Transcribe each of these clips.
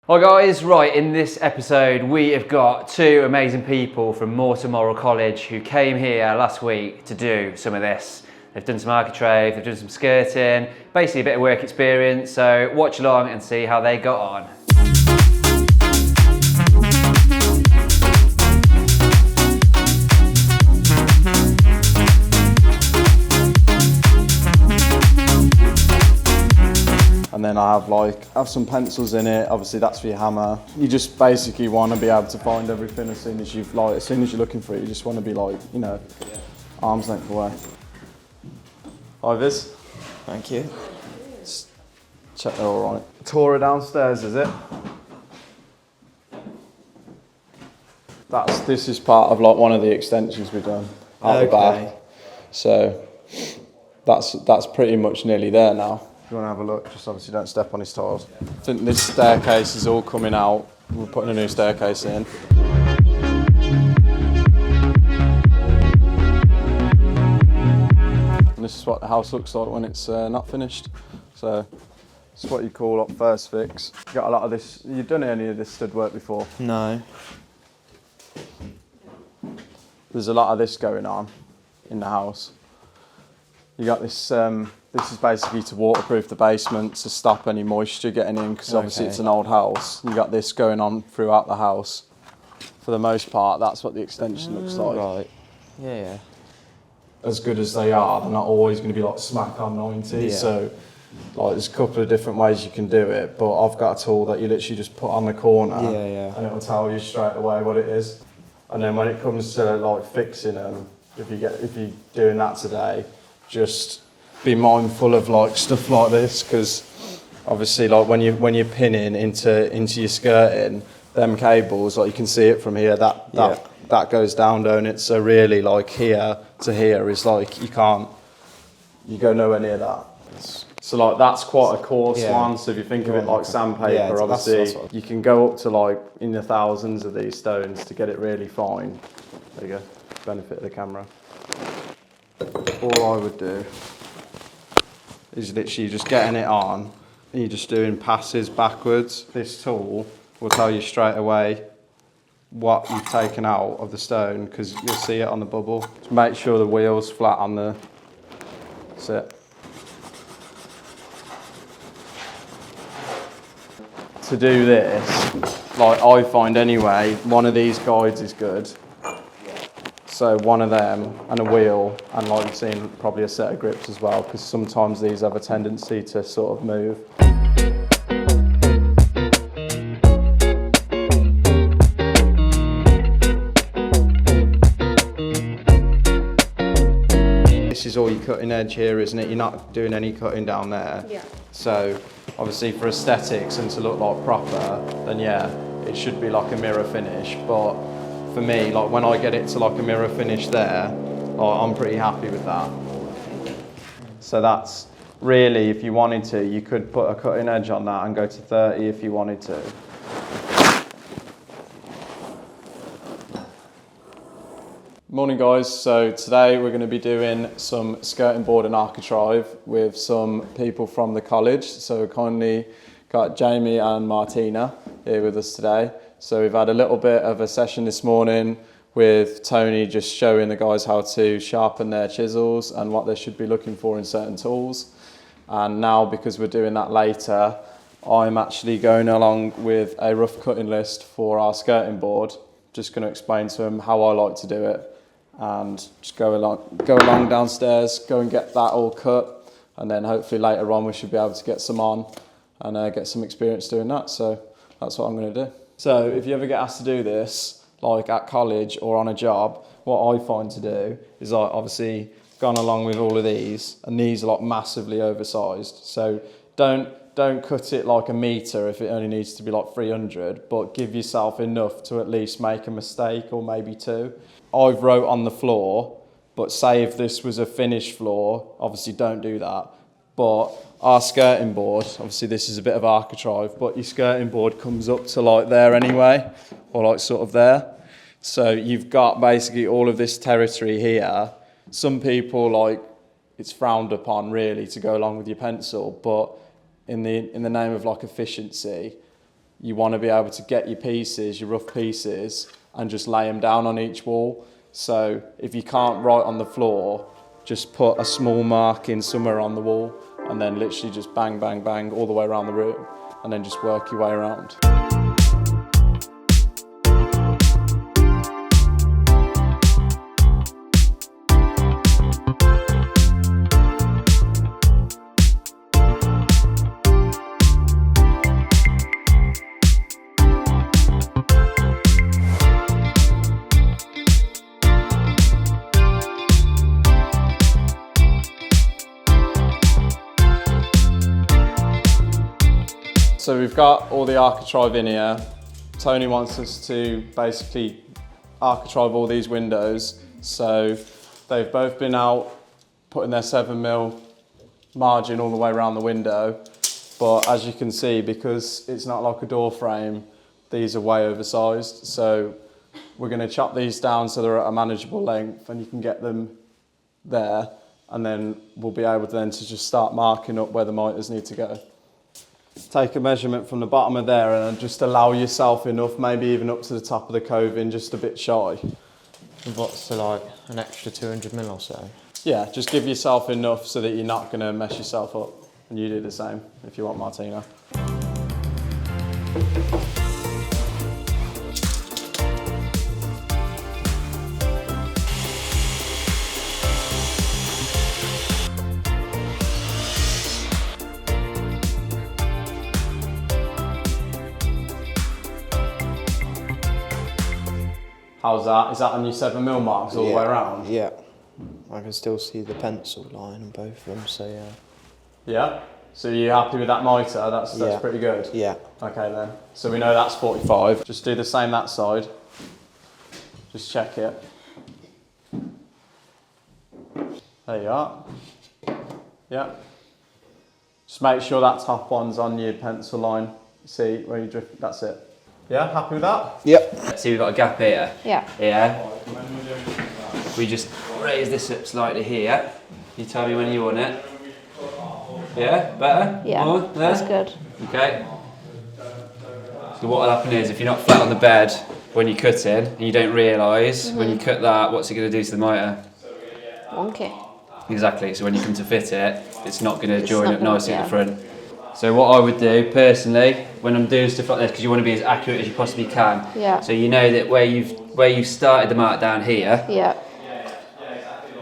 Hi guys, right, in this episode we have got two amazing people from Moreton Morrell College who came here last week to do some of this. They've done some architrave, they've done some skirting, basically a bit of work experience, so watch along and see how they got on. And then I have some pencils in it. Obviously that's for your hammer. You just basically want to be able to find everything as soon as you're looking for it. You just want to be arm's length away. Hi Viz. Thank you. Just check they're all right. Tour downstairs, is it? This is part of one of the extensions we've done out the back. So that's pretty much nearly there now. If you want to have a look, just obviously don't step on his tiles. I think this staircase is all coming out. We're putting a new staircase in. And this is what the house looks like when it's not finished. So it's what you call up first fix. You got a lot of this. You've done any of this stud work before? No. There's a lot of this going on in the house. You got this. This is basically to waterproof the basement to stop any moisture getting in, because obviously it's an old house. You got this going on throughout the house. For the most part, that's what the extension looks like. Right. Yeah. As good as they are, they're not always going to be smack on 90. Yeah. So there's a couple of different ways you can do it. But I've got a tool that you literally just put on the corner, and it'll tell you straight away what it is. And then when it comes to fixing them, if you're doing that today, just be mindful of stuff like this, because obviously when you're pinning into your skirting, them cables, you can see it from here, that goes down, don't it? So really here to here is you go nowhere near that. So that's quite a coarse one. So if you think of it like sandpaper, obviously you can go up to in the thousands of these stones to get it really fine. There you go, benefit of the camera. All I would do is literally just getting it on, and you're just doing passes backwards. This tool will tell you straight away what you've taken out of the stone, because you'll see it on the bubble. Just make sure the wheel's flat on the sit. To do this, I find anyway, one of these guides is good. So one of them and a wheel, and you've seen, probably a set of grips as well, because sometimes these have a tendency to sort of move. This is all your cutting edge here, isn't it? You're not doing any cutting down there. Yeah. So obviously for aesthetics and to look proper, then it should be a mirror finish. But for me, when I get it to a mirror finish there, I'm pretty happy with that. So that's really, if you wanted to, you could put a cutting edge on that and go to 30 if you wanted to. Morning guys, so today we're going to be doing some skirting board and architrave with some people from the college. So we kindly got Jamie and Martina here with us today. So we've had a little bit of a session this morning with Tony just showing the guys how to sharpen their chisels and what they should be looking for in certain tools. And now, because we're doing that later, I'm actually going along with a rough cutting list for our skirting board. Just going to explain to them how I like to do it, and just go along downstairs, go and get that all cut, and then hopefully later on we should be able to get some on and get some experience doing that. So that's what I'm going to do. So if you ever get asked to do this, at college or on a job, what I find to do is obviously gone along with all of these, and these are massively oversized. So don't cut it a metre if it only needs to be 300, but give yourself enough to at least make a mistake or maybe two. I've wrote on the floor, but say if this was a finished floor, obviously don't do that. But our skirting board, obviously this is a bit of architrave, but your skirting board comes up to there anyway, or sort of there. So you've got basically all of this territory here. Some people it's frowned upon really to go along with your pencil, but in the name of efficiency, you want to be able to get your pieces, your rough pieces, and just lay them down on each wall. So if you can't write on the floor, just put a small mark in somewhere on the wall, and then literally just bang, bang, bang all the way around the room, and then just work your way around. So we've got all the architrave in here. Tony wants us to basically architrave all these windows. So they've both been out putting their 7mm margin all the way around the window. But as you can see, because it's not like a door frame, these are way oversized. So we're going to chop these down so they're at a manageable length and you can get them there. And then we'll be able to just start marking up where the miters need to go. Take a measurement from the bottom of there and just allow yourself enough, maybe even up to the top of the coving, just a bit shy. What's the, like an extra 200mm or so? Yeah, just give yourself enough so that you're not going to mess yourself up. And you do the same if you want, Martina. How's that? Is that on your 7mm marks all the way around? Yeah. I can still see the pencil line on both of them, so yeah. Yeah? So you're happy with that mitre? That's pretty good? Yeah. Okay then. So we know that's 45. Just do the same that side. Just check it. There you are. Yeah. Just make sure that top one's on your pencil line. See where you drift, that's it. Yeah, happy with that? Yep. See, we've got a gap here. Yeah. Yeah. We just raise this up slightly here. You tell me when you want it. Yeah, better? Yeah, more? There? that's good. Okay. So what will happen is, if you're not flat on the bed when you're cutting, and you don't realise, when you cut that, what's it going to do to the mitre? Wonky. Exactly, so when you come to fit it, it's not going to It's join not up gonna- nicely at yeah. the front. So what I would do, personally, when I'm doing stuff like this, because you want to be as accurate as you possibly can, Yeah. so you know that where you've started the mark down here, Yeah.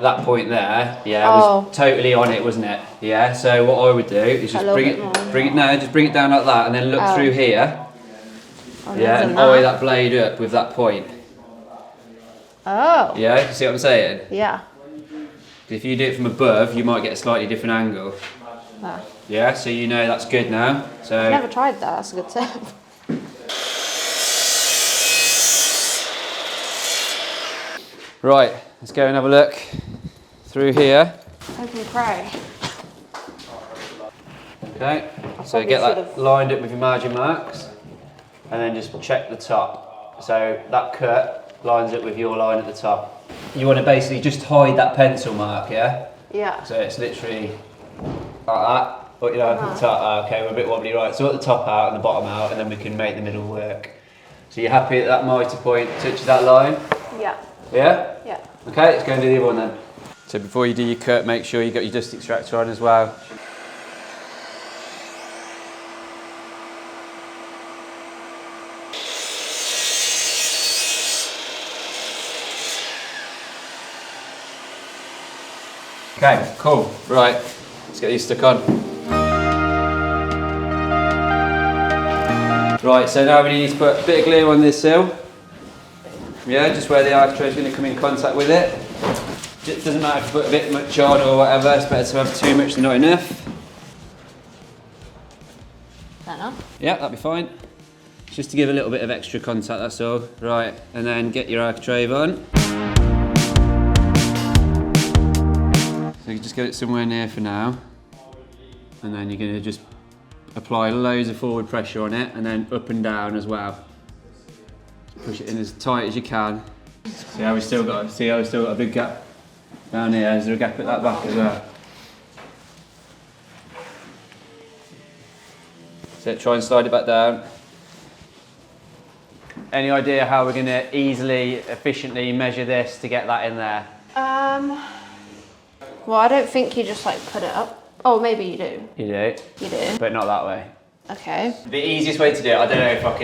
that point there, yeah, Oh. was totally on it, wasn't it? Yeah, so what I would do is just little bring bit it, more. just bring it down like that, and then look Oh. through here, Oh, yeah, never and done eye that blade up with that point. Oh. Yeah, you see what I'm saying? Yeah. If you do it from above, you might get a slightly different angle. Ah. Yeah, so you know that's good now. So I've never tried that. That's a good tip. right, let's go and have a look through here. Hope and pray. Okay, so probably get that should've- lined up with your margin marks, and then just check the top. So that cut lines up with your line at the top. You want to basically just hide that pencil mark, yeah? Yeah. So it's literally like that. But you know, at the top, okay, we're a bit wobbly, right? So at the top out and the bottom out, and then we can make the middle work. So you're happy that that mitre point touches that line? Yeah. Yeah? Yeah. Okay, let's go and do the other one then. So before you do your cut, make sure you got your dust extractor on as well. Okay, cool. Right, let's get these stuck on. Right, so now we need to put a bit of glue on this sill. Yeah, just where the architrave is going to come in contact with it. It doesn't matter if you put a bit much on or whatever, it's better to have too much than not enough. Fair enough. Yeah, that'll be fine. Just to give a little bit of extra contact, that's all. Right, and then get your architrave on. So you just get it somewhere near for now. And then you're going to just apply loads of forward pressure on it, and then up and down as well. Push it in as tight as you can. See how we still got a big gap down here. Is there a gap at that back as well? So try and slide it back down. Any idea how we're going to easily, efficiently measure this to get that in there? Well, I don't think you just like put it up. Oh, maybe you do. You do? You do. But not that way. Okay. The easiest way to do it, I don't know if I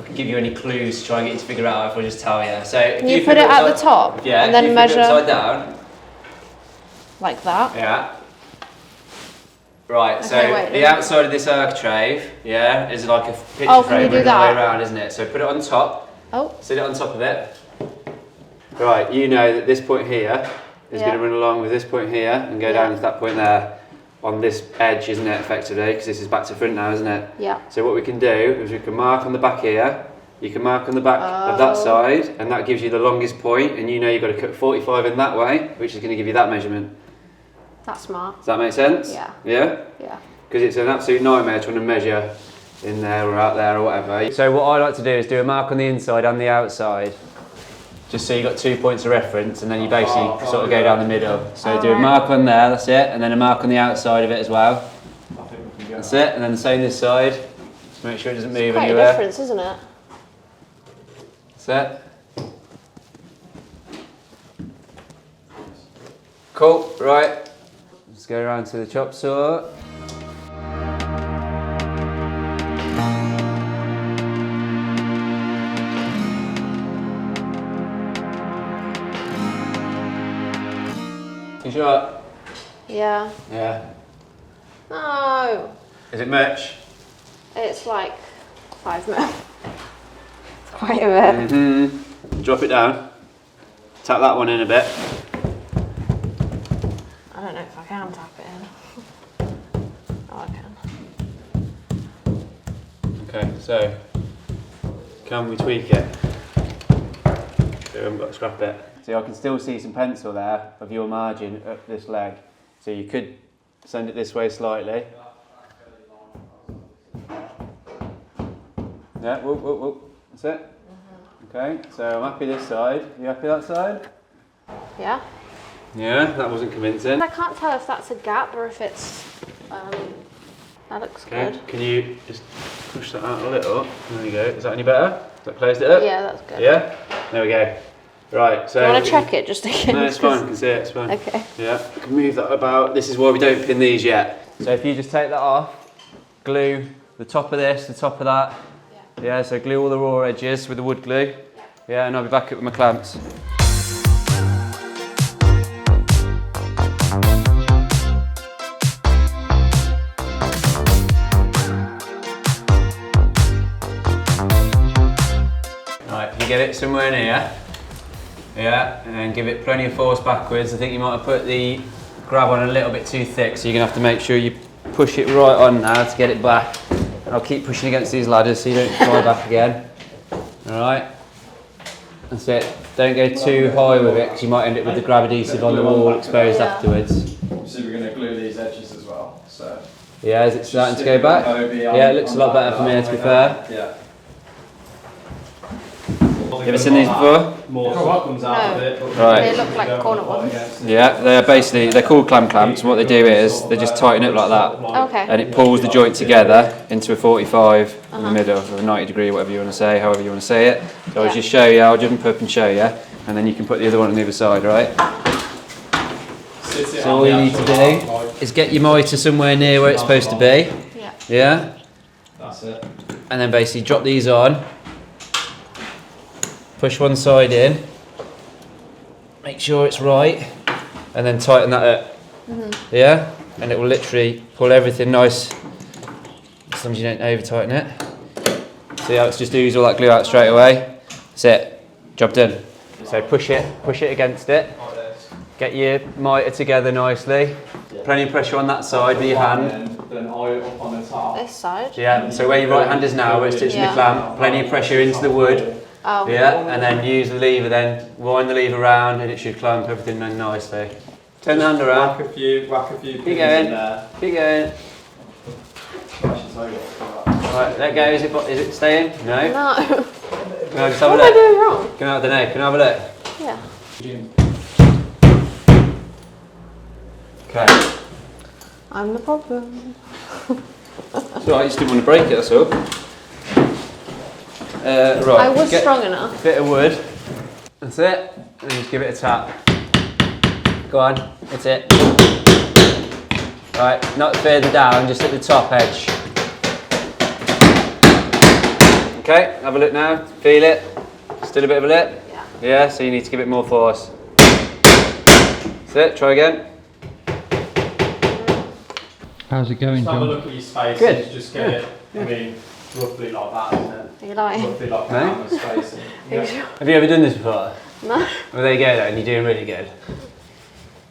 can give you any clues to try and get you to figure it out, if I just tell you. So if You put it at the top, yeah, and then if you measure flip it upside down. like that. Yeah. Right, so Okay, wait, the outside of this architrave, yeah, is like a picture Oh, can frame you do running all the way that? around, isn't it? So put it on top, Oh. sit it on top of it. Right, you know that this point here is Yeah. going to run along with this point here and go down to that point there on this edge, isn't it, effectively? Because this is back to front now, isn't it? Yeah. So what we can do is we can mark on the back here, you can mark on the back of that side, and that gives you the longest point, and you know you've got to cut 45 in that way, which is going to give you that measurement. That's smart. Does that make sense? Yeah. Yeah? Yeah. Because it's an absolute nightmare trying to measure in there or out there or whatever. So what I like to do is do a mark on the inside and the outside, just so you've got 2 points of reference, and then you basically sort of go down the middle. So do a mark on there, that's it, and then a mark on the outside of it as well. That's it, and then the same this side. Just make sure it doesn't move Quite a anywhere. difference, isn't it? That's it. Cool, right. Let's go around to the chop saw. You sure? Yeah. Yeah. No. Is it much? It's like 5 mil. Quite a bit. Drop it down. Tap that one in a bit. I don't know if I can tap it in. Oh, I can. Okay, so can we tweak it? So we haven't got to scrap it. See, I can still see some pencil there of your margin up this leg. So you could send it this way slightly. Yeah, whoop, whoop, whoop. That's it. Okay, so I'm happy this side. You happy that side? Yeah. Yeah, that wasn't convincing. I can't tell if that's a gap or if it's. That looks Okay, good. can you just push that out a little? There you go. Is that any better? Has that closed it up? Yeah, that's good. Yeah? There we go. Right, so... Do you want to check it just again? No, it's fine, I can see it, it's fine. Okay. Yeah, I can move that about. This is why we don't pin these yet. So if you just take that off, glue the top of this, the top of that. Yeah, so glue all the raw edges with the wood glue. Yeah, and I'll be back up with my clamps. Right, if you get it somewhere near, yeah, and give it plenty of force backwards. I think you might have put the grab on a little bit too thick, so you're gonna have to make sure you push it right on now to get it back. And I'll keep pushing against these ladders so you don't fly back again. All right, that's it. Don't go too high with it because you might end up with the grab adhesive on the wall exposed afterwards. So we're going to glue these edges as well. So yeah, is it starting to go back? Yeah, it looks a lot better from here, to be fair. Yeah. You ever seen these before? What comes out of it? Right. They look like corner ones. Yeah, they're called clamps, and what they do is they just tighten it like that. Okay. And it pulls the joint together into a 45 in the middle, or a 90 degree, whatever you want to say, however you want to say it. So I'll just show you, I'll jump up and show you, and then you can put the other one on the other side, right? So all you need to do is get your mitre somewhere near where it's supposed to be. Yeah. Yeah? That's it. And then basically drop these on, push one side in, make sure it's right, and then tighten that up. Yeah? And it will literally pull everything nice, as long as you don't over tighten it. See how it's just oozed all that glue out straight away? That's it, job done. So push it against it, get your mitre together nicely, plenty of pressure on that side with your hand. Then oil up on the top. This side? Yeah, so where your right hand is now, where it's touching the clamp, plenty of pressure into the wood. Oh. Yeah, and then use the lever then, wind the lever around and it should clamp everything in nicely. Turn the hand around. Whack a few Keep pins going, in there. keep going. Right, let go, is it staying? No? No. Can I just have a What am I look? doing wrong? Can I, I don't know, can I have a look? Yeah. Okay. I'm the problem. It's alright, you just didn't want to break it, that's all. Right. I was get strong enough. a bit of wood. That's it. And just give it a tap. Go on. That's it. Right. Not further down, just at the top edge. Okay. Have a look now. Feel it. Still a bit of a lip. Yeah. Yeah. So you need to give it more force. That's it. Try again. How's it going, Just have a John? look at your spaces, Good. just get it, I mean, roughly like that, isn't it? Are you lying? Roughly like No? that with spacing. Yeah. Have you ever done this before? No. Well, there you go, though, and you're doing really good.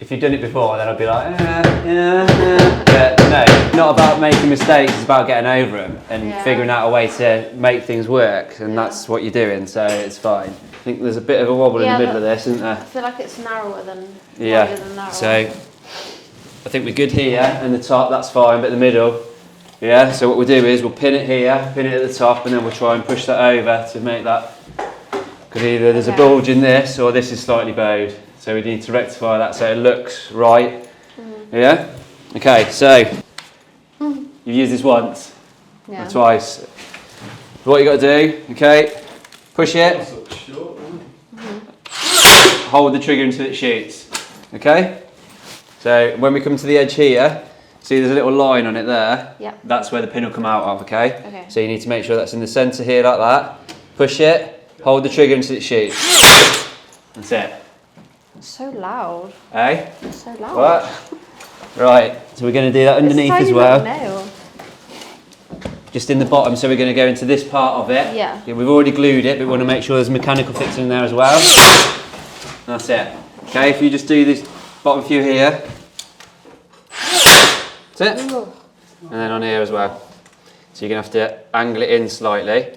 If you've done it before, then I'd be like, But no, not about making mistakes, it's about getting over them and Yeah. figuring out a way to make things work, and that's what you're doing, so it's fine. I think there's a bit of a wobble in Yeah, the middle of but- this, isn't there? I feel like it's narrower than Yeah, wider than narrower. so I think we're good here, and the top, that's fine, but the middle, yeah, so what we'll do is we'll pin it here, pin it at the top, and then we'll try and push that over to make that, because either there's a Okay. bulge in this, or this is slightly bowed, so we need to rectify that so it looks right, yeah? Okay, so, you've used this once, yeah. or twice. What you got to do, okay, push it, That's sort of short, isn't it? hold the trigger until it shoots, okay? So when we come to the edge here, see there's a little line on it there? Yeah. That's where the pin will come out of, okay? Okay. So you need to make sure that's in the centre here like that. Push it, hold the trigger until it shoots. That's it. It's so loud. Eh? It's so loud. What? Right, so we're going to do that underneath it's as a tiny well. little nail. Just in the bottom, so we're going to go into this part of it. Yeah. We've already glued it, but we want to make sure there's mechanical fixing in there as well. That's it. Okay, if you just do this bottom few here. That's it. And then on here as well. So you're going to have to angle it in slightly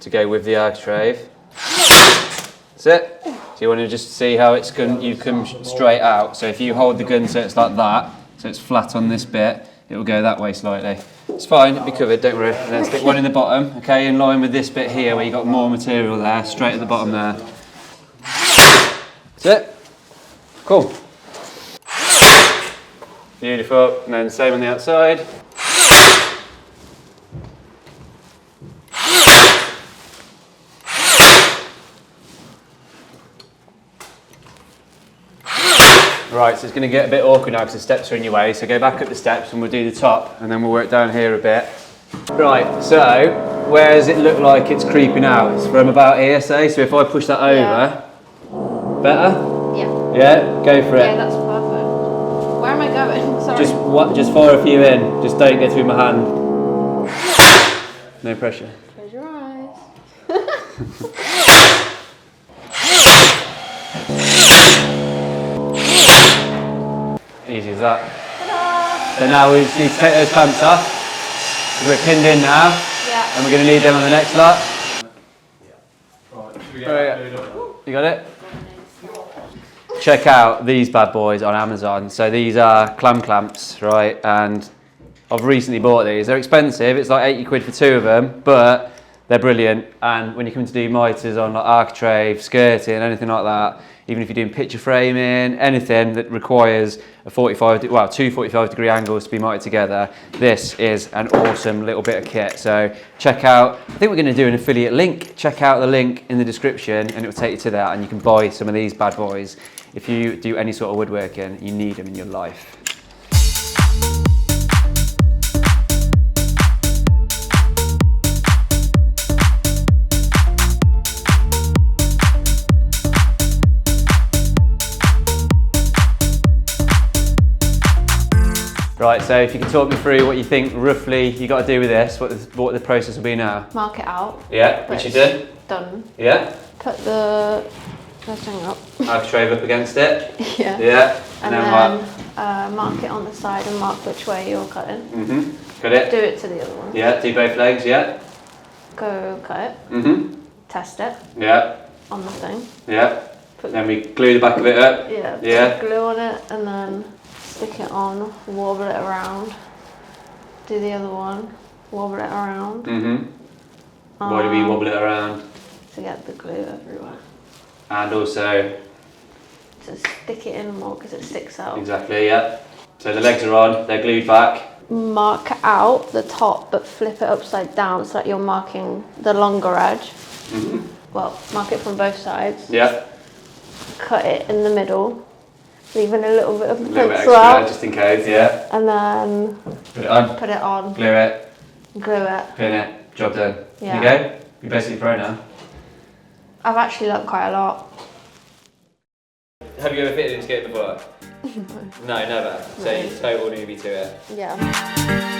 to go with the architrave. That's it. So you want to just see how it's you come straight out. So if you hold the gun so it's like that, so it's flat on this bit, it will go that way slightly. It's fine, it'll be covered, don't worry. And then stick one in the bottom, okay, in line with this bit here where you got more material there, straight at the bottom there. That's it. Cool. Beautiful. And then same on the outside. Right, so it's going to get a bit awkward now because the steps are in your way, so go back up the steps and we'll do the top and then we'll work down here a bit. Right, so where does it look like it's creeping out? It's from about here, say, so if I push that over, better? Yeah. Yeah, go for it. Yeah, that's perfect. Where am I going? Sorry. Just fire a few in, just don't get through my hand. No pressure. Close your eyes. Easy as that. So now we just need to take those clamps off, because we're pinned in now, Yeah. and we're going to need them on the next lot. Right, should we get Right, that glued up? You got it? Check out these bad boys on Amazon. So these are clamps, right? And I've recently bought these. They're expensive. It's like 80 quid for two of them, but they're brilliant. And when you come to do miters on like architrave, skirting, anything like that, even if you're doing picture framing, anything that requires two 45-degree angles to be mitered together, this is an awesome little bit of kit. So check out, I think we're going to do an affiliate link. Check out the link in the description and it will take you to that, and you can buy some of these bad boys. If you do any sort of woodworking, you need them in your life. Right, so if you can talk me through what you think roughly you got to do with this, what the process will be now. Mark it out. Yeah, which you did. Done. Yeah. Put the first thing up. Architrave up against it. Yeah. Yeah. And then mark it on the side and mark which way you're cutting. Got it. Do it to the other one. Yeah. Do both legs. Yeah. Go cut it. Test it Yeah. on the thing. Yeah. Then we glue the back of it up. Yeah. Yeah. Put glue on it and then stick it on. Wobble it around. Do the other one. Wobble it around. Why do we wobble it around? To get the glue everywhere. And also, To stick it in more because it sticks out. exactly, yeah. So the legs are on, they're glued back. mark out the top but flip it upside down so that you're marking the longer edge. Well, mark it from both sides. Yeah. Cut it in the middle, leaving a little bit of the A little bit pencil extra, out. just in case, yeah. And then Put it on. put it on, Glue it. glue it. Clean it. Job done. Yeah. There you go. You're basically pro now. I've actually learnt quite a lot. Have you ever fitted into skate before? No, never. So you're total newbie to it. Yeah.